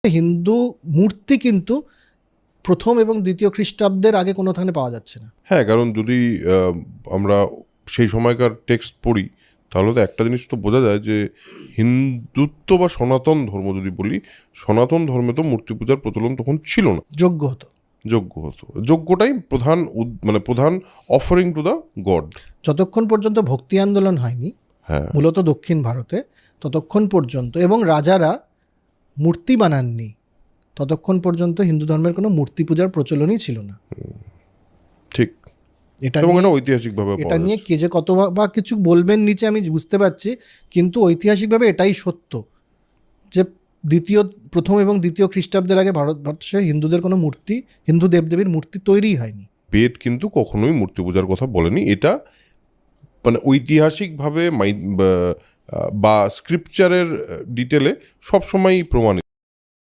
হিন্দু মূর্তি কিন্তু প্রথম এবং দ্বিতীয় খ্রিস্টাব্দের আগে কোনোখানে পাওয়া যাচ্ছে না। হ্যাঁ, কারণ যদি আমরা সেই সময়কার টেক্সট পড়ি তাহলে তো একটা জিনিস তো বোঝা যায় যে হিন্দুত্ব বা সনাতন ধর্ম যদি বলি, সনাতন ধর্মে তো মূর্তি পূজার প্রচলন তখন ছিল না, যোগ্য হতো। যজ্ঞটাই প্রধান মানে প্রধান অফারিং টু দ্য গড। যতক্ষণ পর্যন্ত ভক্তি আন্দোলন হয়নি, হ্যাঁ, মূলত দক্ষিণ ভারতে, ততক্ষণ পর্যন্ত, এবং রাজারা মূর্তি বানাননি ততক্ষণ পর্যন্ত হিন্দু ধর্মের কোনো মূর্তি পূজার প্রচলনই ছিল না। ঠিক। এটা ঐতিহাসিকভাবে এটা নিয়ে কে যে কত বা কিছু বলবেন নিচে আমি বুঝতে পারছি, কিন্তু ঐতিহাসিকভাবে এটাই সত্য যে প্রথম এবং দ্বিতীয় খ্রিস্টাব্দের আগে ভারতবর্ষে হিন্দুদের কোনো মূর্তি, হিন্দু দেবদেবীর মূর্তি তৈরিই হয়নি। বেদ কিন্তু কখনোই মূর্তি পূজার কথা বলেনি। এটা মানে ঐতিহাসিকভাবে বা স্ক্রিপচারের ডিটেলে সবসময়ই প্রমাণিত।